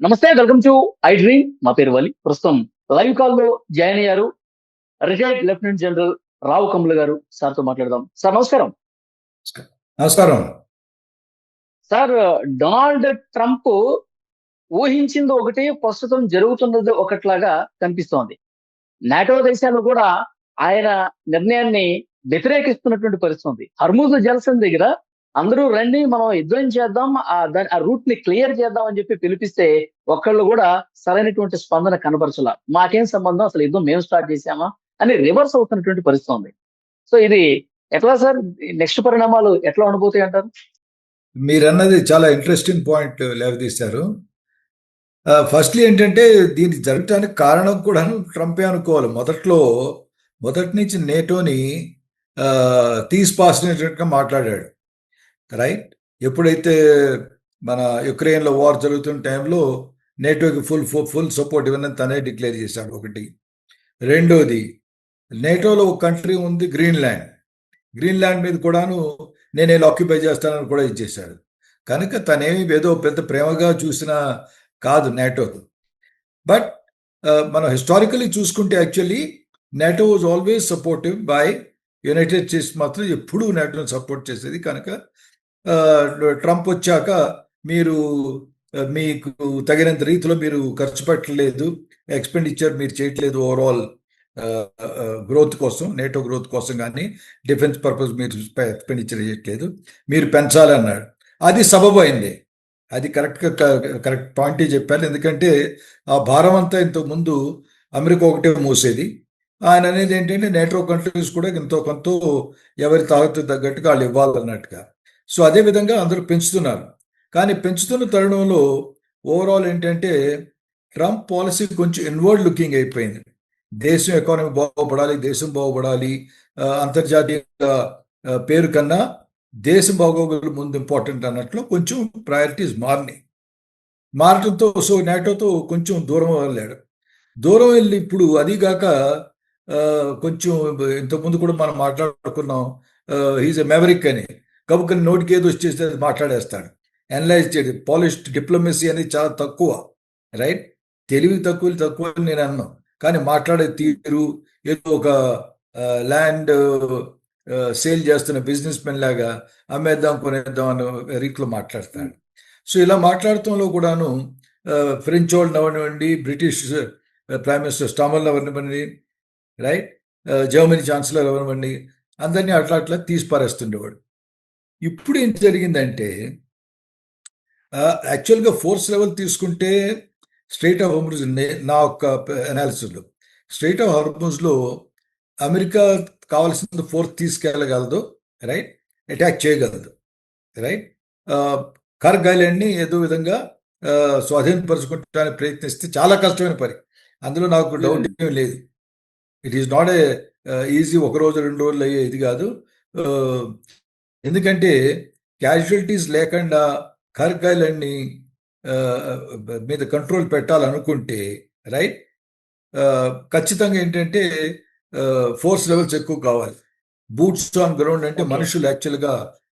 నమస్తే, welcome to I dream. మా పేరు వలి. ప్రస్తుతం లైవ్ కాల్ లో జాయిన్ అయ్యారు రిటైర్డ్ లెఫ్టినెంట్ జనరల్ రావు కమ్ముల గారు. సార్తో మాట్లాడదాం. సార్ నమస్కారం. నమస్కారం. సార్, డొనాల్డ్ ట్రంప్ ఊహించింది ఒకటి, ప్రస్తుతం జరుగుతున్నది ఒకట్లాగా కనిపిస్తోంది. నాటో దేశాలు కూడా ఆయన నిర్ణయాన్ని వ్యతిరేకిస్తున్నటువంటి పరిస్థితి ఉంది. హర్ముజ్ జలసంధి దగ్గర అందరూ రండి, మనం యుద్ధం చేద్దాం, ఆ రూట్ ని క్లియర్ చేద్దాం అని చెప్పి పిలిపిస్తే ఒక్కళ్ళు కూడా సరైనటువంటి స్పందన కనబరచలా. మాకేం సంబంధం, అసలు యుద్ధం మేము స్టార్ట్ చేశామా అని రివర్స్ అవుతున్నటువంటి పరిస్థితి ఉంది. సో ఇది ఎట్లా సార్, నెక్స్ట్ పరిణామాలు ఎట్లా ఉండబోతాయి అంటారు? మీరన్నది చాలా ఇంట్రెస్టింగ్ పాయింట్ లేవదీశారు. ఫస్ట్లీ ఏంటంటే దీనికి జరగటానికి కారణం కూడా ట్రంపే అనుకోవాలి. మొదటి నుంచి నేటోని తీసిపాసినట్టుగా మాట్లాడాడు, రైట్? ఎప్పుడైతే మన యుక్రెయిన్లో వార్ జరుగుతున్న టైంలో నేటోకి ఫుల్ సపోర్ట్ ఇవ్వనని తనే డిక్లేర్ చేశాడు. ఒకటి. రెండోది, నేటోలో ఒక కంట్రీ ఉంది, గ్రీన్లాండ్ మీద కూడాను నేను ఆక్యుపై చేస్తానని కూడా ఇచ్చేశాడు. కనుక తనేమి ఏదో పెద్ద ప్రేమగా చూసిన కాదు నేటోకు. బట్ మనం హిస్టారికలీ చూసుకుంటే actually NATO was always supportive by United states. మాత్రం ఎప్పుడూ నేటోని సపోర్ట్ చేసేది. కనుక ట్రంప్ వచ్చాక మీకు తగినంత రీతిలో మీరు ఖర్చు పెట్టలేదు, ఎక్స్పెండిచర్ మీరు చేయట్లేదు, ఓవరాల్ గ్రోత్ కోసం, నేటో గ్రోత్ కోసం కానీ డిఫెన్స్ పర్పస్ మీరు ఎక్స్పెండిచర్ చేయట్లేదు, మీరు పెంచాలన్నాడు. అది సబబు అయింది. అది కరెక్ట్ పాయింటే చెప్పారు. ఎందుకంటే ఆ భారం అంతా ఇంతకుముందు అమెరికా ఒకటే మోసేది. ఆయన అనేది ఏంటంటే నేటో కంట్రీస్ కూడా ఎంతో కొంత ఎవరి తాగుతూ తగ్గట్టుగా వాళ్ళు ఇవ్వాలన్నట్టుగా. సో అదేవిధంగా అందరూ పెంచుతున్నారు. కానీ పెంచుతున్న తరుణంలో ఓవరాల్ ఏంటంటే ట్రంప్ పాలసీ కొంచెం ఇన్వర్డ్ లుకింగ్ అయిపోయింది. దేశం ఎకానమీ బాగుపడాలి, దేశం బాగుపడాలి, అంతర్జాతీయ పేరు కన్నా దేశం బాగోగులు ముందు ఇంపార్టెంట్ అన్నట్లు కొంచెం ప్రయారిటీస్ మారటంతో సో నేటోతో కొంచెం దూరం వెళ్ళి ఇప్పుడు అదిగాక కొంచెం ఇంతకుముందు కూడా మనం మాట్లాడుకున్నాం, హీజ్ ఎ మెవరిక్ అని. కాబట్టి నోటికి ఏదో వచ్చేస్తే అది మాట్లాడేస్తాడు. అనలైజ్ చేయడు. పాలిష్డ్ డిప్లొమసీ అనేది చాలా తక్కువ, రైట్? తెలివి తక్కువ అని నేను అన్నాను. కానీ మాట్లాడే తీరు ఏదో ఒక ల్యాండ్ సేల్ చేస్తున్న బిజినెస్ మెన్ లాగా అమ్మేద్దాం కొనేద్దాం అనే రీతిలో మాట్లాడతాడు. సో ఇలా మాట్లాడటంలో కూడాను ఫ్రెంచ్ వాళ్ళు అవనివ్వండి, బ్రిటిష్ ప్రైమ్ మినిస్టర్ స్టామల్ అవనివ్వండి, రైట్, జర్మనీ ఛాన్సలర్ అవనివ్వండి, అందరినీ అట్లా తీసి పారేస్తుండేవాడు. ఇప్పుడు ఏం జరిగిందంటే యాక్చువల్గా ఫోర్స్ లెవెల్ తీసుకుంటే స్ట్రైట్ ఆఫ్ హార్మూజ్, నా యొక్క అనాలిసిస్లో స్ట్రైట్ ఆఫ్ హార్మూజ్లో అమెరికా కావాల్సిన ఫోర్స్ తీసుకెళ్ళగలదు, రైట్, అటాక్ చేయగలదు, రైట్. కర్గ్ ఐలాండ్ని ఏదో విధంగా స్వాధీనపరచుకుంటానికి ప్రయత్నిస్తే చాలా కష్టమైన పని, అందులో నాకు డౌట్ ఏమీ లేదు. It is not a easy, ఒక రోజు 2 రోజులు అయ్యే ఇది కాదు. ఎందుకంటే క్యాజువాలిటీస్ లేకుండా కర్గ్ ఐలాండ్ని మీద కంట్రోల్ పెట్టాలనుకుంటే, రైట్, ఖచ్చితంగా ఏంటంటే ఫోర్స్ లెవెల్స్ ఎక్కువ కావాలి. బూట్స్ ఆన్ గ్రౌండ్ అంటే మనుషులు యాక్చువల్గా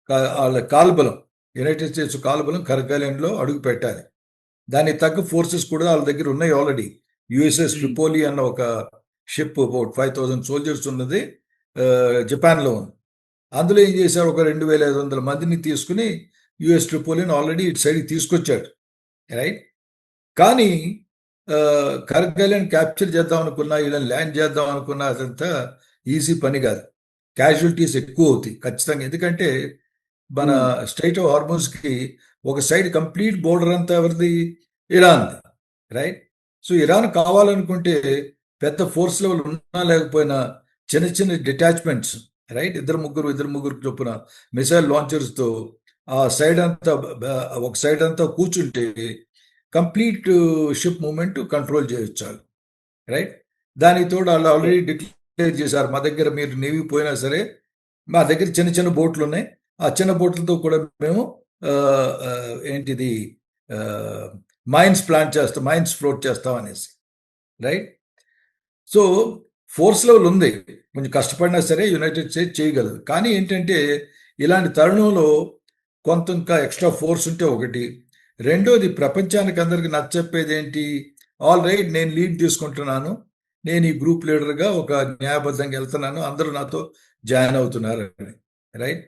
వాళ్ళ కాల్బలం, యునైటెడ్ స్టేట్స్ కాల్బలం కర్గ్ ఐలాండ్లో అడుగు పెట్టాలి. దానికి తగ్గ ఫోర్సెస్ కూడా వాళ్ళ దగ్గర ఉన్నాయి ఆల్రెడీ. యుఎస్ఎస్ ట్రిపోలి అన్న ఒక షిప్ అబౌట్ 5,000 సోల్జర్స్ ఉన్నది జపాన్లో ఉంది. అందులో ఏం చేశారు, ఒక 2,500 మందిని తీసుకుని యుఎస్ ట్రిపోలిని ఆల్రెడీ ఇటు సైడ్కి తీసుకొచ్చాడు, రైట్. కానీ కర్గ్ ఐలాండ్ క్యాప్చర్ చేద్దాం అనుకున్నా, ఇలా ల్యాండ్ చేద్దాం అనుకున్నా అదంతా ఈజీ పని కాదు. క్యాజువాలిటీస్ ఎక్కువ అవుతాయి ఖచ్చితంగా. ఎందుకంటే మన స్ట్రైట్ ఆఫ్ హార్మూజ్కి ఒక సైడ్ కంప్లీట్ బోర్డర్ అంతా ఎవరిది, ఇరాన్, రైట్. సో ఇరాన్ కావాలనుకుంటే పెద్ద ఫోర్స్ లెవెల్ ఉన్నా లేకపోయినా చిన్న డిటాచ్మెంట్స్, రైట్, ఇద్దరు ముగ్గురు చొప్పున మిసైల్ లాంచర్స్తో ఆ సైడ్ అంతా, ఒక సైడ్ అంతా కూర్చుంటే కంప్లీట్ షిప్ మూవ్మెంట్ కంట్రోల్ చేయొచ్చు, రైట్. దానికి తోడు వాళ్ళు ఆల్రెడీ డిక్లేర్ చేశారు, మా దగ్గర మీరు నేవీ పోయినా సరే మా దగ్గర చిన్న బోట్లు ఉన్నాయి, ఆ చిన్న బోట్లతో కూడా మేము ఏంటిది మైన్స్ ఫ్లోట్ చేస్తాం అనేసి, రైట్. సో ఫోర్స్ లెవెల్ ఉంది, కొంచెం కష్టపడినా సరే యునైటెడ్ స్టేట్స్ చేయగలదు. కానీ ఏంటంటే ఇలాంటి తరుణంలో కొంత ఇంకా ఎక్స్ట్రా ఫోర్స్ ఉంటే ఒకటి, రెండోది ప్రపంచానికి అందరికి నచ్చచెప్పేది ఏంటి? ఆల్ రైట్, నేను లీడ్ తీసుకుంటున్నాను, నేను ఈ గ్రూప్ లీడర్గా ఒక న్యాయబద్ధంగా వెళ్తున్నాను, అందరూ నాతో జాయిన్ అవుతున్నారు అని. రైట్.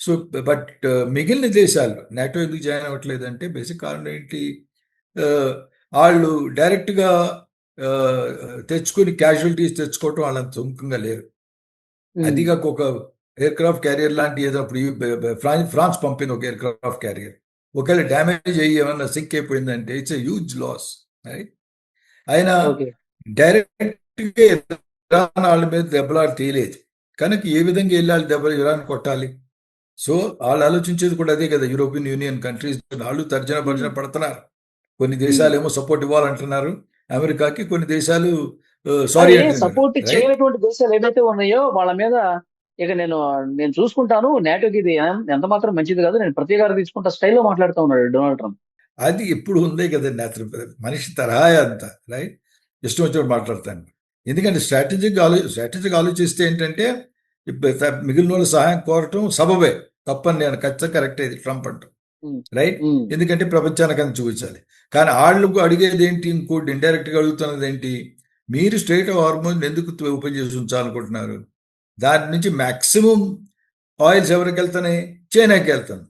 సో బట్ మిగిలిన దేశాలు నాటో ఎందుకు జాయిన్ అవ్వట్లేదు అంటే బేసిక్ కారణం ఏంటి? ఆ, వాళ్ళు డైరెక్ట్గా తెచ్చుకుని క్యాజువాలిటీస్ తెచ్చుకోవటం వాళ్ళంత సుముఖంగా లేరు. అది కాక ఒక ఎయిర్ క్రాఫ్ట్ క్యారియర్ లాంటి ఏదో అప్పుడు ఫ్రాన్స్ పంపిన ఒక ఎయిర్ క్రాఫ్ట్ క్యారియర్ ఒకవేళ డ్యామేజ్ అయ్యి ఏమన్నా సింక్ అయిపోయిందంటే it's a huge loss. Right. ఆయన ఓకే. డైరెక్ట్గా ఇరాన్ వాళ్ళ మీద దెబ్బలాడి తీయలేదు కనుక ఏ విధంగా వెళ్ళి వాళ్ళు దెబ్బలు ఇరాన్ కొట్టాలి? సో వాళ్ళు ఆలోచించేది కూడా అదే కదా. యూరోపియన్ యూనియన్ కంట్రీస్ వాళ్ళు తర్జన భర్జన పడుతున్నారు. కొన్ని దేశాలు ఏమో సపోర్ట్ ఇవ్వాలంటున్నారు అమెరికాకి, కొన్ని దేశాలు సారీ కానీ అంటున్నారు. Support right. చేయనటువంటి దేశాలు ఏదైతే ఉన్నాయో వాళ్ళ మీద ఇక నేను నేను చూసుకుంటాను, నేటోకి ఇది ఎంత మాత్రం మంచిది కాదు, నేను ప్రతీకారం తీసుకుంటా స్టైల్లో మాట్లాడుతూ ఉన్నాడు డొనాల్డ్ ట్రంప్. అది ఎప్పుడు ఉందే కదండి అతను మనిషి తరహా అంత. రైట్. ఇష్టం వచ్చినప్పుడు మాట్లాడతాను. ఎందుకంటే స్ట్రాటజిక్ ఆలోచిస్తే ఏంటంటే మిగిలిన వాళ్ళు సహాయం కోరటం సబబే, తప్పని నేను ఖచ్చితంగా కరెక్ట్ అయింది ట్రంప్ అంటాం. ఉమ్, రైట్. ఉమ్, ఎందుకంటే ప్రపంచానికి అని చూపించాలి. కానీ వాళ్ళకు అడిగేది ఏంటి? ఇంకోటి ఇండైరెక్ట్గా అడుగుతున్నది ఏంటి? మీరు స్ట్రైట్ హార్మోన్ ఎందుకు ఓపెన్ చేసి ఉంచాలనుకుంటున్నారు? దాని నుంచి మ్యాక్సిమం ఆయిల్స్ ఎవరికి వెళ్తున్నాయి? చైనాకి వెళ్తాను.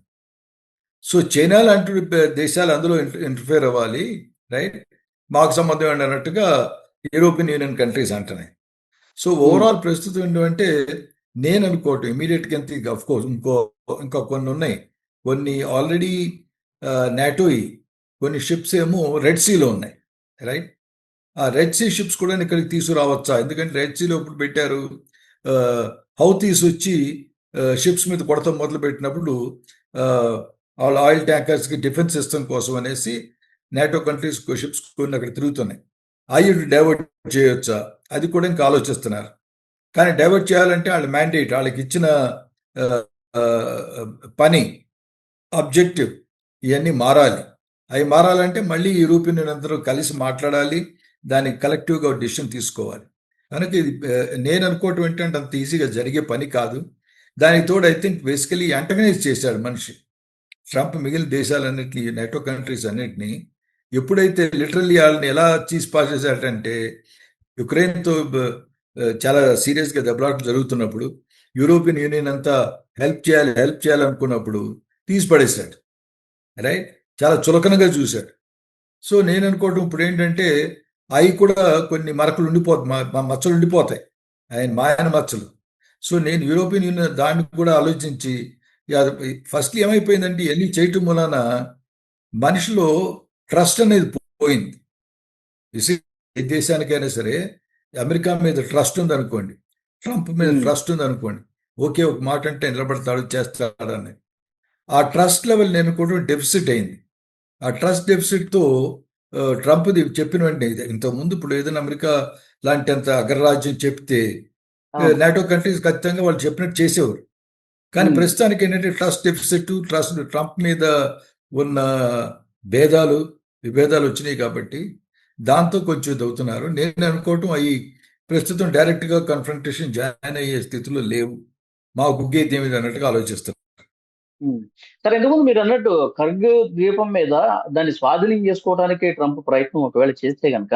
సో చైనా లాంటి దేశాలు అందులో ఇంటర్ఫేర్ అవ్వాలి. రైట్. మాకు సంబంధం ఏంటి అన్నట్టుగా యూరోపియన్ యూనియన్ కంట్రీస్ అంటున్నాయి. సో ఉమ్, ఓవరాల్ ప్రస్తుతం ఏంటంటే నేను అనుకోవటం ఇమీడియట్గా ఎంత అఫ్ కోర్స్ ఇంకా కొన్ని ఉన్నాయి. కొన్ని ఆల్రెడీ నాటో కొన్ని షిప్స్ ఏమో రెడ్ సీలో ఉన్నాయి. రైట్. ఆ రెడ్ సీ షిప్స్ కూడా ఇక్కడికి తీసుకురావచ్చా? ఎందుకంటే రెడ్ సీలో ఇప్పుడు పెట్టారు, హౌతీస్ వచ్చి షిప్స్ మీద కొడతాం మొదలు పెట్టినప్పుడు వాళ్ళ ఆయిల్ ట్యాంకర్స్కి డిఫెన్స్ సిస్టమ్ కోసం అనేసి నాటో కంట్రీస్ షిప్స్ కొన్ని అక్కడ తిరుగుతున్నాయి. అవి డైవర్ట్ చేయొచ్చా? అది కూడా ఇంకా ఆలోచిస్తున్నారు. కానీ డైవర్ట్ చేయాలంటే వాళ్ళ మ్యాండేట్, వాళ్ళకి ఇచ్చిన ఆ, ఆ, పని, అబ్జెక్టివ్ ఇవన్నీ మారాలి. అవి మారాలంటే మళ్ళీ యూరోపియన్ యూనియన్ అందరూ కలిసి మాట్లాడాలి, దానికి కలెక్టివ్గా ఒక డిసిషన్ తీసుకోవాలి. కనుక ఇది నేను అనుకోవటం ఏంటంటే అంత ఈజీగా జరిగే పని కాదు. దానికి తోడు ఐ థింక్ బేసికలీ యాంటగనైజ్ చేశాడు మనిషి ట్రంప్ మిగిలిన దేశాలన్నింటినీ, నెటో కంట్రీస్ అన్నింటినీ. ఎప్పుడైతే లిటరల్లీ వాళ్ళని ఎలా చీజ్ పాస్ చేశాడంటే యుక్రెయిన్తో చాలా సీరియస్గా దెబ్బలాట జరుగుతున్నప్పుడు యూరోపియన్ యూనియన్ అంతా హెల్ప్ చేయాలి అనుకున్నప్పుడు తీసి పడేశాడు. రైట్. చాలా చులకనగా చూశాడు. సో నేను అనుకోవటం ఇప్పుడు ఏంటంటే అవి కూడా కొన్ని మరకలు మచ్చలు ఉండిపోతాయి, ఆయన మాయన మచ్చలు. సో నేను యూరోపియన్ యూనియన్ దాన్ని కూడా ఆలోచించి ఫస్ట్ ఏమైపోయిందంటే ఇవన్నీ చేయటం వలన మనిషిలో ట్రస్ట్ అనేది పోయింది. ఏ దేశానికైనా సరే అమెరికా మీద ట్రస్ట్ ఉందనుకోండి, ట్రంప్ మీద ట్రస్ట్ ఉందనుకోండి, ఓకే ఒక మాట అంటే నిలబడతాడు చేస్తాడని. ఆ ట్రస్ట్ లెవెల్ నేను కూడా డెఫిసిట్ అయింది. ఆ ట్రస్ట్ డెఫిసిట్తో ట్రంప్ది చెప్పిన వెంటనే ఇంతకుముందు ఇప్పుడు ఏదైనా అమెరికా లాంటి అంత అగ్రరాజ్యం చెప్తే నాటో కంట్రీస్ ఖచ్చితంగా వాళ్ళు చెప్పినట్టు చేసేవారు. కానీ ప్రస్తుతానికి ఏంటంటే ట్రస్ట్ డెఫిసిట్, ట్రంప్ మీద ఉన్న విభేదాలు వచ్చినాయి కాబట్టి దాంతో కొంచెం ఇది అవుతున్నారు. నేను అనుకోవటం అవి ప్రస్తుతం డైరెక్ట్గా కన్ఫ్రంటేషన్ జాయిన్ అయ్యే స్థితిలో లేవు, మా గుగ్గైతే ఏమిటి అన్నట్టుగా ఆలోచిస్తారు. సరే, ఎందుకు మీరు అన్నట్టు కర్గ్ ద్వీపం మీద దాన్ని స్వాధీనం చేసుకోవడానికి ట్రంప్ ప్రయత్నం ఒకవేళ చేస్తే గనక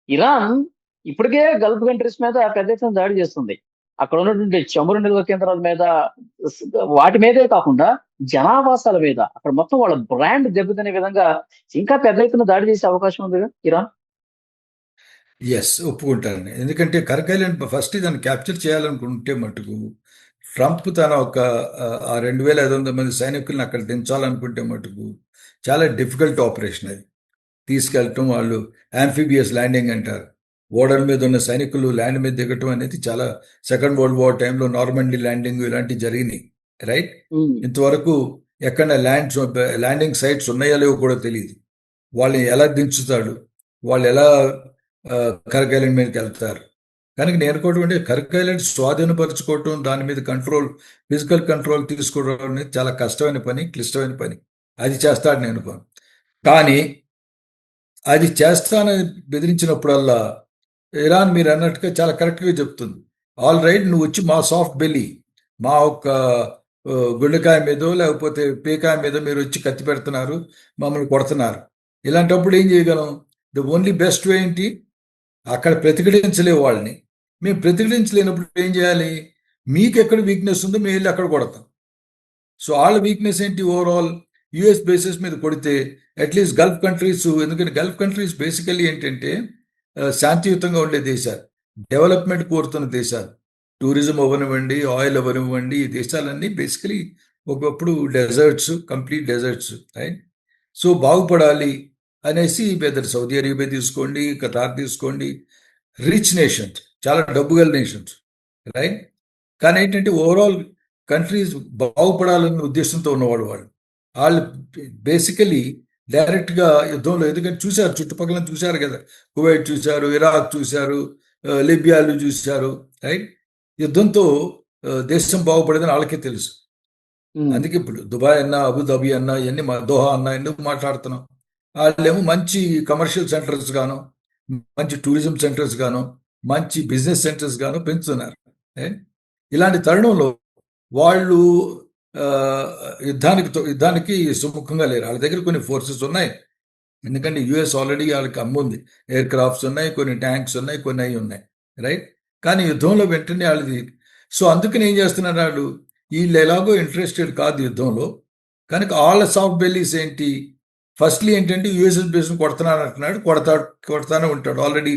ఇరాన్ ఇప్పటికే గల్ఫ్ కంట్రీస్ మీద పెద్ద ఎత్తున దాడి చేస్తుంది. అక్కడ ఉన్నటువంటి చమురు నిల్వ కేంద్రాల మీద, వాటి మీదే కాకుండా జనావాసాల మీద, అక్కడ మొత్తం వాళ్ళ బ్రాండ్ దెబ్బతినే విధంగా ఇంకా పెద్ద ఎత్తున దాడి చేసే అవకాశం ఉంది ఇరాన్. ఎస్, ఒప్పుకుంటారని. ఎందుకంటే కర్గ్ ఐలాండ్ ఫస్ట్ దాన్ని క్యాప్చర్ చేయాలనుకుంటే మటుకు ట్రంప్ తన ఒక 2,500 మంది సైనికులను అక్కడ దించాలనుకుంటే మటుకు చాలా డిఫికల్ట్ ఆపరేషన్ అది. తీసుకెళ్ళటం, వాళ్ళు యాంఫీబియస్ ల్యాండింగ్ అంటారు, ఓడల మీద ఉన్న సైనికులు ల్యాండ్ మీద దిగటం అనేది చాలా సెకండ్ వరల్డ్ వార్ టైంలో నార్మండీ ల్యాండింగ్ ఇలాంటివి జరిగినాయి. రైట్. ఇంతవరకు ఎక్కడ ల్యాండింగ్ సైట్స్ ఉన్నాయో లేవో కూడా తెలియదు. వాళ్ళని ఎలా దించుతాడు, వాళ్ళు ఎలా కర్గ్ ఐలాండ్ మీదకి వెళ్తారు. కనుక నేను అనుకోవడం అంటే కర్గ్ ఐలాండ్ స్వాధీనపరచుకోవటం, దాని మీద ఫిజికల్ కంట్రోల్ తీసుకోవడం అనేది చాలా కష్టమైన పని, క్లిష్టమైన పని. అది చేస్తాడు నేను అనుకోను. కానీ అది చేస్తానని బెదిరించినప్పుడల్లా ఇరాన్ మీరు అన్నట్టుగా చాలా కరెక్ట్గా చెప్తుంది. ఆల్ రైట్, నువ్వు వచ్చి మా సాఫ్ట్ బెల్లీ, మా ఒక గుండెకాయ మీదో లేకపోతే పీకాయ మీదో మీరు వచ్చి కత్తి పెడుతున్నారు, మమ్మల్ని కొడుతున్నారు. ఇలాంటప్పుడు ఏం చేయగలం? ద ఓన్లీ బెస్ట్ వే ఏంటి? అక్కడ ప్రతిఘటించలేవు వాళ్ళని. మేము ప్రతిఘటించలేనప్పుడు ఏం చేయాలి? మీకు ఎక్కడ వీక్నెస్ ఉందో మేము వెళ్ళి అక్కడ కొడతాం. సో వాళ్ళ వీక్నెస్ ఏంటి? ఓవరాల్ యుఎస్ బేసిస్ మీద కొడితే అట్లీస్ట్ గల్ఫ్ కంట్రీస్, ఎందుకంటే గల్ఫ్ కంట్రీస్ బేసికల్లీ ఏంటంటే శాంతియుతంగా ఉండే దేశాలు, డెవలప్మెంట్ కోరుతున్న దేశాలు. టూరిజం అవ్వనివ్వండి, ఆయిల్ అవ్వనివ్వండి, ఈ దేశాలన్నీ బేసికలీ ఒకప్పుడు deserts, complete deserts, right? So బాగుపడాలి అనేసి పెద్ద సౌదీ అరేబియా తీసుకోండి, ఖతార్ తీసుకోండి, రిచ్ నేషన్స్, చాలా డబ్బు గల నేషన్స్, రైట్? కానీ ఏంటంటే ఓవరాల్ కంట్రీస్ బాగుపడాలన్న ఉద్దేశంతో ఉన్నవాడు వాళ్ళు. వాళ్ళు బేసికలీ డైరెక్ట్గా యుద్ధంలో, ఎందుకంటే చూశారు, చుట్టుపక్కల చూశారు కదా, కువైట్ చూశారు, ఇరాక్ చూశారు, లిబియాలు చూశారు, రైట్? యుద్ధంతో దేశం బాగుపడేదని వాళ్ళకే తెలుసు. అందుకే ఇప్పుడు దుబాయ్ అన్నా, అబుదాబి అన్నా, ఇవన్నీ దోహా అన్నా ఎందుకు మాట్లాడుతున్నాం? వాళ్ళేమో మంచి కమర్షియల్ సెంటర్స్ గాను, మంచి టూరిజం సెంటర్స్ గాను, మంచి బిజినెస్ సెంటర్స్ గాను పెంచుతున్నారు. ఇలాంటి తరుణంలో వాళ్ళు యుద్ధానికి సుముఖంగా లేరు. వాళ్ళ దగ్గర కొన్ని ఫోర్సెస్ ఉన్నాయి, ఎందుకంటే యుఎస్ ఆల్రెడీ వాళ్ళకి అమ్ముంది. ఎయిర్ క్రాఫ్ట్స్ ఉన్నాయి, కొన్ని ట్యాంక్స్ ఉన్నాయి, కొన్ని అవి ఉన్నాయి, రైట్? కానీ యుద్ధంలో వెంటనే వాళ్ళది. సో అందుకని ఏం చేస్తున్నారు వాళ్ళు? వీళ్ళు ఎలాగో ఇంట్రెస్టెడ్ కాదు యుద్ధంలో, కనుక వాళ్ళ సాఫ్ట్ బెల్లీస్ ఏంటి? ఫస్ట్లీ ఏంటంటే యుఎస్ బేస్ని కొడుతున్నాను అంటున్నాడు, కొడతానే ఉంటాడు. ఆల్రెడీ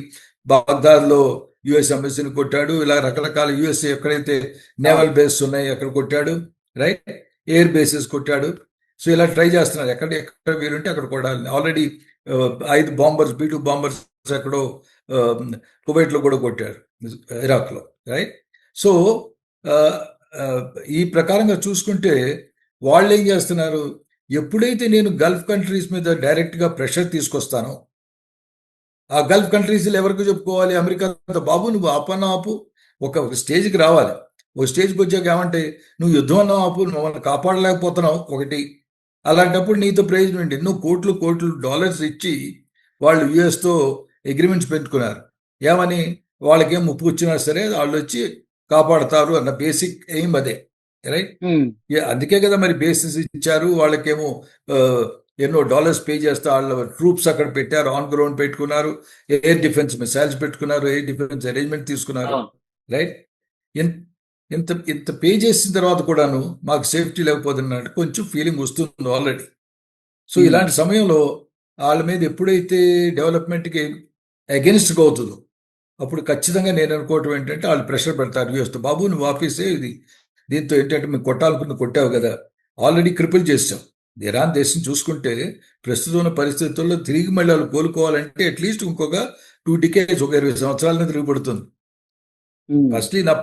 బాగ్దాద్లో యుఎస్ ఎంబసీని కొట్టాడు, ఇలా రకరకాల యుఎస్ ఎక్కడైతే నేవల్ బేస్ ఉన్నాయి అక్కడ కొట్టాడు, రైట్? ఎయిర్ బేసెస్ కొట్టాడు. సో ఇలా ట్రై చేస్తున్నారు, ఎక్కడ వీలుంటే అక్కడ కొట్టాలి. ఆల్రెడీ 5 బాంబర్స్, B-2 బాంబర్స్ ఎక్కడో కువైట్లో కూడా కొట్టారు, ఇరాక్లో, రైట్? సో ఈ ప్రకారంగా చూసుకుంటే వాళ్ళు ఏం చేస్తున్నారు? ఎప్పుడైతే నేను గల్ఫ్ కంట్రీస్ మీద డైరెక్ట్గా ప్రెషర్ తీసుకొస్తానో, ఆ గల్ఫ్ కంట్రీస్లో ఎవరికి చెప్పుకోవాలి? అమెరికాతో, బాబు నువ్వు ఆపు, ఒక స్టేజ్కి రావాలి. ఒక స్టేజ్కి వచ్చాక ఏమంటే, నువ్వు యుద్ధం అన్నావు ఆపు, మమ్మల్ని కాపాడలేకపోతున్నావు ఒకటి. అలాంటప్పుడు నీతో ప్రయోజనం ఏంటి? నువ్వు కోట్లు డాలర్స్ ఇచ్చి వాళ్ళు యుఎస్తో అగ్రిమెంట్స్ పెట్టుకున్నారు. ఏమని? వాళ్ళకేం ముప్పు వచ్చినా సరే వాళ్ళు వచ్చి కాపాడతారు అన్న బేసిక్ ఎయిమ్ అదే, రైట్? అందుకే కదా మరి బేసిస్ ఇచ్చారు వాళ్ళకేమో, ఎన్నో డాలర్స్ పే చేస్తే వాళ్ళ ట్రూప్స్ అక్కడ పెట్టారు, ఆన్ గ్రౌండ్ పెట్టుకున్నారు, ఎయిర్ డిఫెన్స్ మిసైల్స్ పెట్టుకున్నారు, ఎయిర్ డిఫెన్స్ అరేంజ్మెంట్ తీసుకున్నారు, రైట్? ఇంత పే చేసిన తర్వాత కూడాను మాకు సేఫ్టీ లేకపోతున్నట్టు కొంచెం ఫీలింగ్ వస్తుంది ఆల్రెడీ. సో ఇలాంటి సమయంలో వాళ్ళ మీద ఎప్పుడైతే డెవలప్మెంట్కి అగెన్స్ట్గా అవుతుందో అప్పుడు ఖచ్చితంగా నేను అనుకోవటం ఏంటంటే వాళ్ళు ప్రెషర్ పెడతారు యూఎస్తో, బాబు నువ్వు ఆఫీసే ఇది, దీంతో ఏంటంటే మేము కొట్టాలనుకున్న కొట్టావు కదా, ఆల్రెడీ క్రిపుల్ చేసాం. ఇరాన్ దేశం చూసుకుంటే ప్రస్తుతం ఉన్న పరిస్థితుల్లో తిరిగి మళ్ళీ వాళ్ళు కోలుకోవాలంటే అట్లీస్ట్ ఇంకొక 2 decades, ఒక 20 సంవత్సరాల తిరిగిపడుతుంది. ఫస్ట్లీ నా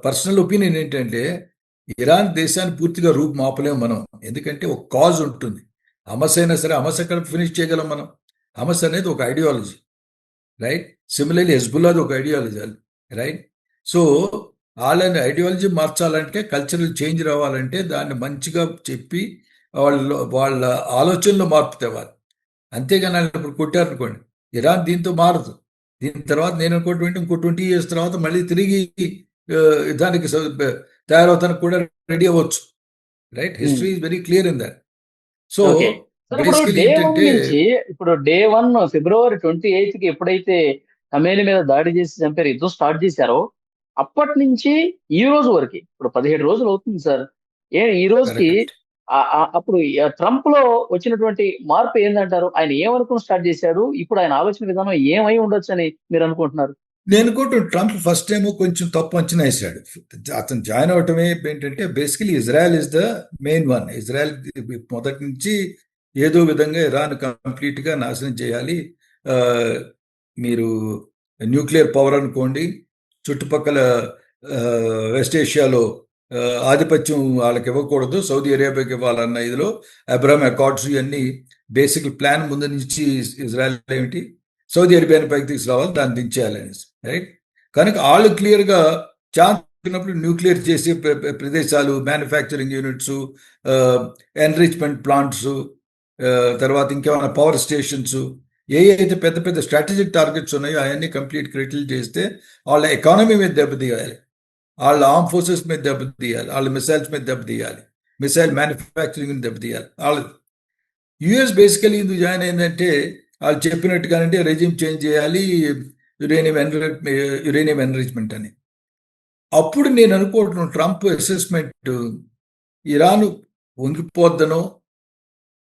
పర్సనల్ ఒపీనియన్ ఏంటంటే ఇరాన్ దేశాన్ని పూర్తిగా రూపుమాపలేము మనం, ఎందుకంటే ఒక కాజ్ ఉంటుంది. హమస్ అయినా సరే, హమస్ ఎక్కడ ఫినిష్ చేయగలం మనం? హమస్ అనేది ఒక ఐడియాలజీ, రైట్? సిమిలర్లీ హెజ్బుల్లాది ఒక ఐడియాలజీ, రైట్? సో వాళ్ళని ఐడియాలజీ మార్చాలంటే, కల్చరల్ చేంజ్ రావాలంటే దాన్ని మంచిగా చెప్పి వాళ్ళ ఆలోచనలో మార్పు తేవాలి. అంతేగాని వాళ్ళు ఇప్పుడు కొట్టారనుకోండి, ఇరాన్ దీంతో మారదు. దీని తర్వాత నేను అనుకోవటం ఇంకో 20 years తర్వాత మళ్ళీ తిరిగి దానికి తయారవుతానికి కూడా రెడీ అవ్వచ్చు, right? History is very clear in that. So basically ఏంటంటే ఇప్పుడు డే 1 February 28కి ఎప్పుడైతే ఖమేని మీద దాడి చేసి చంపారు, యుద్ధం స్టార్ట్ చేశారో అప్పటి నుంచి ఈ రోజు వరకు ఇప్పుడు 17 రోజులు అవుతుంది సార్. ఈ రోజుకి అప్పుడు ట్రంప్ లో వచ్చినటువంటి మార్పు ఏందంటారు? ఆయన ఏమనుకుని స్టార్ట్ చేశారు? ఇప్పుడు ఆయన ఆలోచన విధానం ఏమై ఉండొచ్చు అని మీరు అనుకుంటున్నారు? నేను అనుకుంటున్నాను ట్రంప్ ఫస్ట్ టైం కొంచెం తప్పు అంచనా వేశాడు. అతను జాయిన్ అవటమే ఏంటంటే basically Israel is the main one. Israel మొదటి నుంచి ఏదో విధంగా ఇరాన్ కంప్లీట్గా నాశనం చేయాలి, మీరు న్యూక్లియర్ పవర్ అనుకోండి, చుట్టుపక్కల వెస్ట్ ఏషియాలో ఆధిపత్యం వాళ్ళకి ఇవ్వకూడదు, సౌదీ అరేబియాకి ఇవ్వాలన్న ఇదిలో అబ్రహాం అకార్డ్స్ ఇవన్నీ బేసిక్ ప్లాన్ ముందు నుంచి ఇజ్రాయెల్ ఏమిటి, సౌదీ అరేబియాని పైకి తీసుకురావాలి, దాన్ని దించేయాలని, రైట్? కనుక వాళ్ళు క్లియర్గా ఛాన్స్ ఉన్నప్పుడు న్యూక్లియర్ చేసే ప్రదేశాలు, మ్యానుఫ్యాక్చరింగ్ యూనిట్స్, ఎన్రిచ్మెంట్ ప్లాంట్స్, తర్వాత ఇంకేమైనా పవర్ స్టేషన్స్, అయితే పెద్ద పెద్ద స్ట్రాటజిక్ టార్గెట్స్ ఉన్నాయో అవన్నీ కంప్లీట్ క్రిటిల్ చేస్తే వాళ్ళ ఎకానమీ మీద దెబ్బతీయాలి. వాళ్ళ ఆర్మ్ ఫోర్సెస్ మీద దెబ్బతీయాలి, వాళ్ళ మిసైల్స్ మీద దెబ్బతీయాలి, మిసైల్ మ్యానుఫ్యాక్చరింగ్ మీద దెబ్బతీయాలి. వాళ్ళు యుఎస్ బేసికలీ ఇందుకు జాయిన్ అయిందంటే వాళ్ళు చెప్పినట్టుగానంటే రెజిమ్ చేంజ్ చేయాలి, యురేనియం ఎన్రిచ్మెంట్ అని. అప్పుడు నేను అనుకుంటున్నాను ట్రంప్ అసెస్మెంట్ ఇరాన్ వంగిపోద్దనో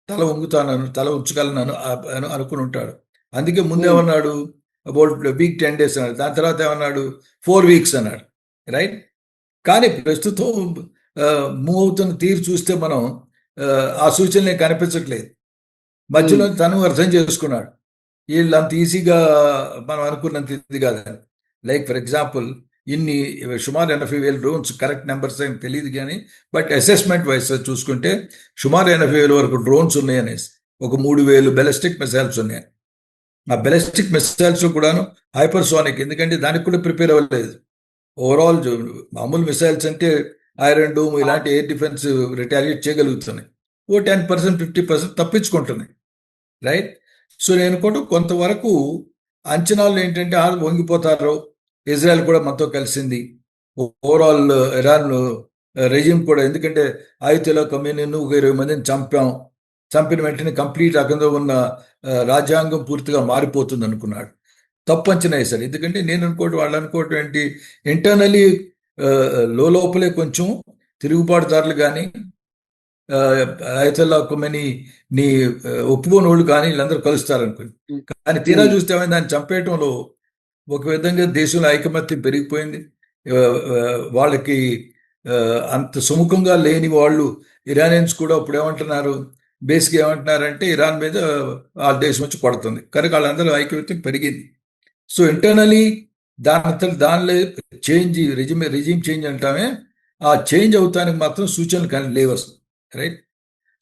తల వంగుతానను, తల ఉంచగలనను అనుకుని ఉంటాడు. అందుకే ముందేమన్నాడు అబౌట్ వీక్ 10 days అన్నాడు. దాని తర్వాత ఏమన్నాడు 4 weeks అన్నాడు, రైట్. కానీ ప్రస్తుతం మూవ్ అవుతున్న తీరు చూస్తే మనం ఆ సూచనలే కనిపించట్లేదు. మధ్యలో తను అర్థం చేసుకున్నాడు వీళ్ళు అంత ఈజీగా మనం అనుకున్నంత ఇది కాదని. లైక్ ఫర్ ఎగ్జాంపుల్ ఇన్ని సుమారు 80,000 డ్రోన్స్, కరెక్ట్ నెంబర్స్ ఏం తెలియదు కానీ బట్ అసెస్మెంట్ వైస్ చూసుకుంటే సుమారు 80,000 వరకు డ్రోన్స్ ఉన్నాయనేసి, ఒక 3,000 బెలిస్టిక్ మిసైల్స్ ఉన్నాయి. ఆ బెలిస్టిక్ మిసైల్స్ కూడాను హైపర్సోనిక్, ఎందుకంటే దానికి కూడా ప్రిపేర్ అవ్వలేదు. ఓవరాల్ మామూలు మిసైల్స్ అంటే ఐరన్ డోమ్ ఇలాంటి ఎయిర్ డిఫెన్స్ రిటాలియేట్ చేయగలుగుతున్నాయి. ఓ 10%, 50% తప్పించుకుంటున్నాయి, రైట్. సో నేను కూడా కొంతవరకు అంచనాలు ఏంటంటే వంగిపోతారు, ఇజ్రాయెల్ కూడా మనతో కలిసింది, ఓవరాల్ ఇరాన్ రెజిమ్ కూడా, ఎందుకంటే ఆయుతలో కమ్యూనియన్ ఒక 20 మందిని చంపిన వెంటనే కంప్లీట్ అక్కడ ఉన్న రాజ్యాంగం పూర్తిగా మారిపోతుంది అనుకున్నాడు. తప్పు అంచనా వేశారు. ఎందుకంటే నేను అనుకోవటం, వాళ్ళు అనుకోవటం ఏంటి, ఇంటర్నలీ లోపలే కొంచెం తిరుగుబాటుదారులు కానీ ఆయతల్లా కొమ్మని నీ ఒప్పుకోని వాళ్ళు కానీ వీళ్ళందరూ కలుస్తారనుకుని. కానీ తీరా చూస్తే దాన్ని చంపేయటంలో ఒక విధంగా దేశంలో ఐకమత్యం పెరిగిపోయింది. వాళ్ళకి అంత సుముఖంగా లేని వాళ్ళు ఇరానియన్స్ కూడా ఇప్పుడు ఏమంటున్నారు, బేసిక్గా ఏమంటున్నారంటే ఇరాన్ మీద ఆ దేశం వచ్చి కొడుతుంది కనుక వాళ్ళందరూ ఐకమత్యం పెరిగింది. సో ఇంటర్నలీ దానిలో చేంజ్, రెజిమ్ చేంజ్ అంటామే, ఆ చేంజ్ అవుతానికి మాత్రం సూచనలు కానీ లేవు అసలు, రైట్.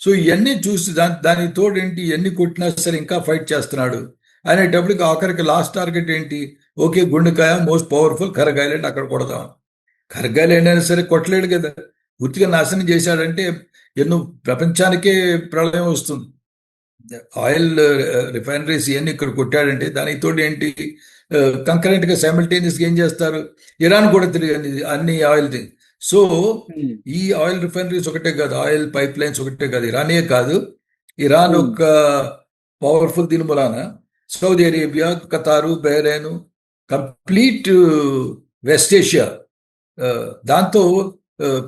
సో ఇవన్నీ చూసి దానికి తోడు ఏంటి, ఇవన్నీ కొట్టినా సరే ఇంకా ఫైట్ చేస్తున్నాడు అనేటప్పటికి ఆఖరికి లాస్ట్ టార్గెట్ ఏంటి, ఓకే గుండెకాయ మోస్ట్ పవర్ఫుల్ కర్గ్ ఐలాండ్ అక్కడ కొడదాం. కర్గ్ ఐలాండ్ అయినా సరే కొట్టలేడు కదా, పూర్తిగా నాశనం చేశాడంటే ఎన్నో ప్రపంచానికే ప్రళయం వస్తుంది. ఆయిల్ రిఫైనరీస్ ఇవన్నీ ఇక్కడ కొట్టాడంటే దానికి తోడు ఏంటి, కంకరెంట్ గా సైమల్టేనియస్ గా ఏం చేస్తారు, ఇరాన్ కూడా తిరిగి అన్ని ఆయిల్. సో ఈ ఆయిల్ రిఫైనరీస్ ఒకటే కాదు, ఆయిల్ పైప్ లైన్స్ ఒకటే కాదు, ఇరానే కాదు, ఇరాన్ ఒక పవర్ఫుల్ దీని మూలాన Saudi Arabia, ఖతారు, Bahrain, complete west Asia, దాంతో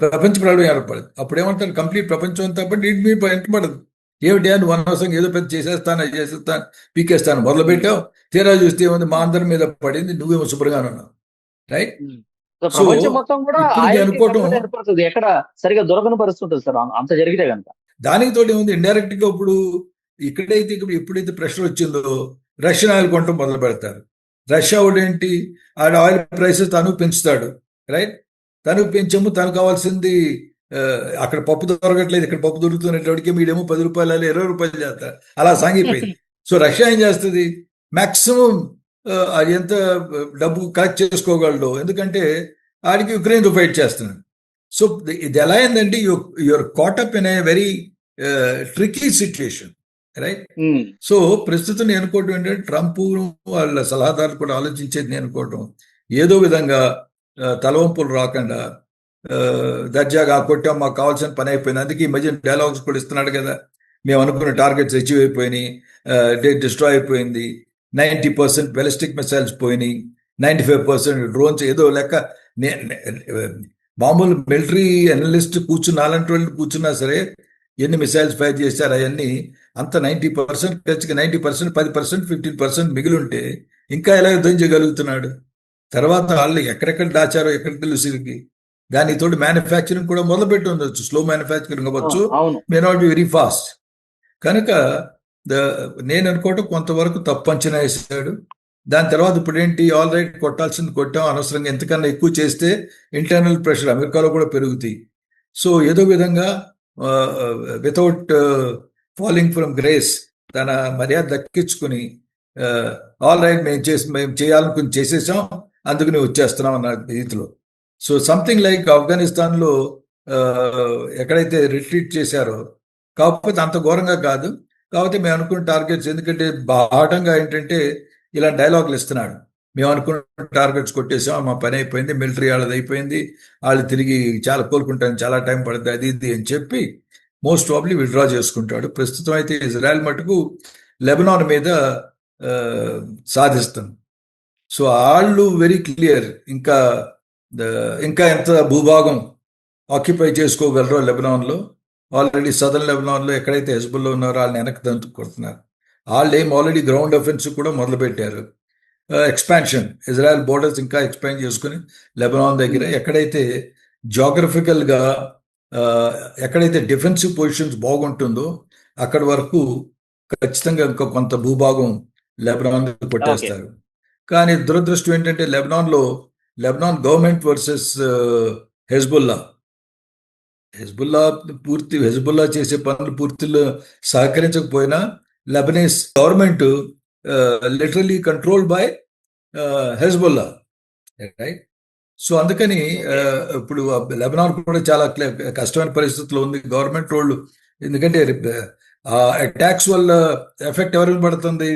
ప్రపంచ ప్రళయం ఏర్పడదు. అప్పుడు ఏమంటారు, కంప్లీట్ ప్రపంచం అంతా బట్టి ఇంటి మీద వెంటబడదు. ఏమిటి అని అనవసరంగా ఏదో పెద్ద చేసేస్తాను పీకేస్తాను మొదలుపెట్టావు, తీరా చూస్తే ఏముంది మా అందరి మీద పడింది, నువ్వేమో శుభ్రంగా ఉన్నావు, రైట్. ప్రపంచం మొత్తం కూడా అనుకోవటం ఏర్పడుతుంది, ఎక్కడ సరిగా దొరకని పరిస్థితి ఉంటుంది సార్ అంత జరిగితే కనుక. దానికి తోటి ఏముంది, ఇండైరెక్ట్ గా ఇప్పుడు ఎప్పుడైతే ప్రెషర్ వచ్చిందో రష్యన్ ఆయిల్ కొనటం మొదలు పెడతారు. రష్యా ఏంటి, ఆడ ఆయిల్ ప్రైసెస్ తను పెంచుతాడు, రైట్. తను పెంచాము, తను కావాల్సింది అక్కడ పప్పు దొరకట్లేదు, ఇక్కడ పప్పు దొరుకుతున్నప్పటికీ మీడేమో 10 రూపాయలు 20 రూపాయలు చేస్తారు, అలా సాగిపోయింది. సో రష్యా ఏం చేస్తుంది, మాక్సిమం అది ఎంత డబ్బు కలెక్ట్ చేసుకోగలడు, ఎందుకంటే ఆడికి యుక్రెయిన్తో ఫైట్ చేస్తున్నాడు. సో ఇది ఎలా అయిందంటే your caught up in a very tricky situation, right. So ప్రస్తుతం నేను అనుకోవటం ఏంటంటే ట్రంప్ వాళ్ళ సలహాదారులు కూడా ఆలోచించేది నేను అనుకోవటం, ఏదో విధంగా తలవంపులు రాకుండా దర్జాగా కొట్టాం, మాకు కావాల్సిన పని అయిపోయింది. అందుకే ఈ మధ్య డైలాగ్స్ కూడా ఇస్తున్నాడు కదా, మేము అనుకున్న టార్గెట్స్ అచీవ్ అయిపోయినాయి, డిస్ట్రాయ్ అయిపోయింది, 90% బెలిస్టిక్ మిసైల్స్ పోయినాయి, 95% డ్రోన్స్, ఏదో లెక్క. మామూలు మిలిటరీ అనలిస్ట్ అలాంటి వాళ్ళు కూర్చున్నా సరే ఎన్ని మిసైల్స్ ఫైర్ చేశారు అవన్నీ అంత 90% ఖర్చుకి 90%, 10%, 15% మిగిలి ఉంటే ఇంకా ఎలా యుద్ధం చేయగలుగుతున్నాడు. తర్వాత వాళ్ళు ఎక్కడెక్కడ దాచారో ఎక్కడ తెలుసుకి, దానికి తోడు మ్యానుఫ్యాక్చరింగ్ కూడా మొదలుపెట్టి ఉండొచ్చు, స్లో మ్యానుఫ్యాక్చరింగ్ అవ్వచ్చు, may not be very fast. కనుక నేను అనుకోవటం కొంతవరకు తప్పు అంచనా వేసాడు. దాని తర్వాత ఇప్పుడు ఏంటి, ఆల్ రైట్ కొట్టాల్సింది కొట్టాం, అనవసరంగా ఎంతకన్నా ఎక్కువ చేస్తే ఇంటర్నల్ ప్రెషర్ అమెరికాలో కూడా పెరుగుతాయి. సో ఏదో విధంగా వితౌట్ ఫాలింగ్ ఫ్రమ్ గ్రేస్ తన మర్యాద దక్కించుకుని ఆల్ రైట్ మేము చేయాలనుకుని చేసేసాం, అందుకని వచ్చేస్తున్నాం అన్న రీతిలో. సో సంథింగ్ లైక్ ఆఫ్ఘనిస్తాన్లో ఎక్కడైతే రిట్రీట్ చేశారో, కాకపోతే అంత ఘోరంగా కాదు, కాకపోతే మేము అనుకున్న టార్గెట్స్, ఎందుకంటే బాహటంగా ఏంటంటే ఇలా డైలాగులు ఇస్తున్నాడు, మేము అనుకున్న టార్గెట్స్ కొట్టేసాం, మా పని అయిపోయింది, మిలిటరీ వాళ్ళది అయిపోయింది, వాళ్ళు తిరిగి చాలా కోలుకుంటాను, చాలా టైం పడుతుంది, అది ఇది అని చెప్పి మోస్ట్ ప్రాబ్లీ విత్డ్రా చేసుకుంటాడు. ప్రస్తుతం అయితే ఇజ్రాయెల్ మటుకు లెబనాన్ మీద ఆ, సాధిస్తుంది. సో వాళ్ళు వెరీ క్లియర్, ఇంకా ఇంకా ఎంత భూభాగం ఆక్యుపై చేసుకోగలరో లెబనాన్లో. ఆల్రెడీ సదర్న్ లెబనాన్లో ఎక్కడైతే హెజ్బుల్లో ఉన్నారో వాళ్ళని వెనక్కి దంచుకుంటున్నారు. వాళ్ళు ఏం ఆల్రెడీ గ్రౌండ్ అఫెన్స్ కూడా మొదలుపెట్టారు. ఎక్స్పాన్షన్, ఇజ్రాయెల్ బోర్డర్స్ ఇంకా ఎక్స్పాండ్ చేసుకుని లెబనాన్ దగ్గర ఎక్కడైతే జాగ్రఫికల్గా ఎక్కడైతే డిఫెన్సివ్ పొజిషన్స్ బాగుంటుందో అక్కడి వరకు ఖచ్చితంగా ఇంకా కొంత భూభాగం లెబనాన్ ఓకే. కొట్టేస్తారు. కానీ దురదృష్టం ఏంటంటే Lebanon government versus Hezbollah Hezbollah చేసే పనులు పూర్తిలో సహకరించకపోయినా Lebanese government literally controlled by Hezbollah, right? So అందుకని ఇప్పుడు లెబనాన్ కూడా చాలా కష్టమైన పరిస్థితుల్లో ఉంది గవర్నమెంట్ రోళ్ళు. ఎందుకంటే అటాక్స్ వల్ల ఎఫెక్ట్ ఎవరికి పడుతుంది?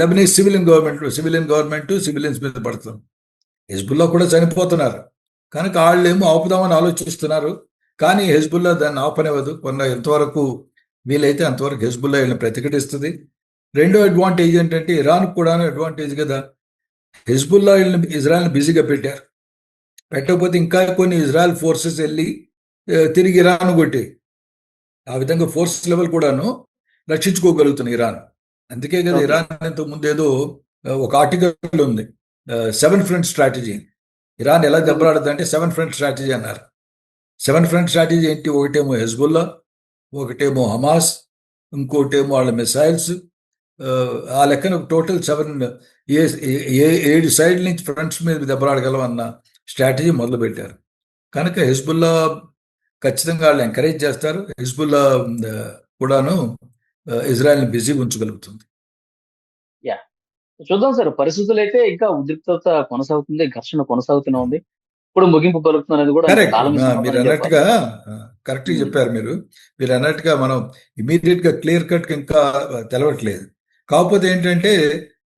లెబనీస్ సివిలియన్ గవర్నమెంట్ సివిలియన్స్ మీద పడుతుంది. హెజ్బుల్లా కూడా చనిపోతున్నారు కనుక వాళ్ళేమో ఆపుదామని ఆలోచిస్తున్నారు. కానీ హెజ్బుల్లా దాన్ని ఆపనివ్వదు. ఎంతవరకు వీలైతే అంతవరకు హెజ్బుల్లా వీళ్ళని ప్రతిఘటిస్తుంది. రెండో అడ్వాంటేజ్ ఏంటంటే ఇరాన్ కూడా అడ్వాంటేజ్ కదా. హెజ్బుల్లా వీళ్ళని ఇజ్రాయెల్ని బిజీగా పెట్టారు. పెట్టకపోతే ఇంకా కొన్ని ఇజ్రాయెల్ ఫోర్సెస్ వెళ్ళి తిరిగి ఇరాన్ కొట్టాయి. ఆ విధంగా ఫోర్స్ లెవెల్ కూడాను రక్షించుకోగలుగుతుంది ఇరాన్. అందుకే కదా ఓకే. ఇరాన్ ఇంతకు ముందు ఏదో ఒక ఆర్టికల్ ఉంది, 7 ఫ్రంట్ స్ట్రాటజీ. ఇరాన్ ఎలా దెబ్బలాడుతుందంటే 7 ఫ్రంట్ స్ట్రాటజీ అన్నారు. 7 ఫ్రంట్ స్ట్రాటజీ ఏంటి? ఒకటేమో హెజ్బుల్లా, ఒకటేమో హమాస్, ఇంకోటేమో వాళ్ళ మిసైల్స్. ఆ లెక్కన టోటల్ 7 సైడ్ నుంచి ఫ్రంట్స్ మీద దెబ్బలాడగలం అన్న స్ట్రాటజీ మొదలు పెట్టారు. కనుక హెజ్బుల్లా ఖచ్చితంగా వాళ్ళు ఎంకరేజ్ చేస్తారు. హెజ్బుల్లా కూడాను ఇజ్రాయెల్ని బిజీ ఉంచగలుగుతుంది. యా, చూద్దాం సార్. పరిస్థితులు అయితే ఇంకా ఉద్రిక్తత కొనసాగుతుంది, ఘర్షణ కొనసాగుతూనే ఉంది. ఇప్పుడు ముగింపు పలుకుతుంది అనేది కూడా ఇంకా కరెక్ట్. కాలం మీరు సమాధానం చెప్పాలి. అన్నట్టుగా కరెక్ట్గా చెప్పారు మీరు అన్నట్టుగా మనం ఇమీడియట్గా క్లియర్ కట్ ఇంకా తెలవట్లేదు. కాకపోతే ఏంటంటే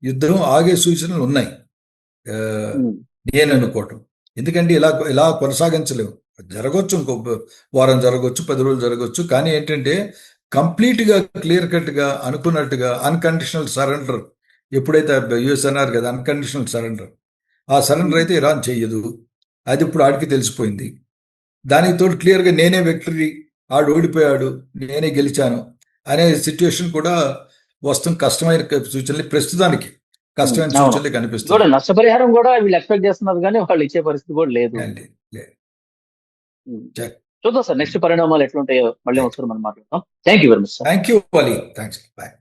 యుద్ధం ఆగే సూచనలు ఉన్నాయి నేను అనుకోవటం. ఎందుకంటే ఇలా ఇలా కొనసాగించలేము. జరగవచ్చు, ఇంకో వారం జరగవచ్చు, 10 రోజులు జరగవచ్చు. కానీ ఏంటంటే కంప్లీట్గా క్లియర్ కట్గా అనుకున్నట్టుగా అన్కండిషనల్ సరెండర్ ఎప్పుడైతే యుఎస్ అన్నారు కదా అన్కండిషనల్ సరెండర్, ఆ సరెండర్ అయితే ఇరాన్ చెయ్యదు. అది ఇప్పుడు ఆడికి తెలిసిపోయింది. దానికి తోడు క్లియర్గా నేనే విక్టరీ, ఆడు ఓడిపోయాడు, నేనే గెలిచాను అనే సిచ్యువేషన్ కూడా వస్తాం. కష్టమైన సూచనలు ప్రస్తుతానికి కష్టమైన సూచనలు కనిపిస్తుంది. నష్టపరిహారం కూడా వీళ్ళు ఎక్స్పెక్ట్ చేస్తున్నారు కానీ వాళ్ళు ఇచ్చే పరిస్థితి కూడా లేదు. చూద్దాం సార్ నెక్స్ట్ పరిణామాలు ఎట్లుంటాయో మళ్ళీ ఒకసారి మనం మాట్లాడతాం. Thank you very much sir. Thank you Ali. Thanks. Bye.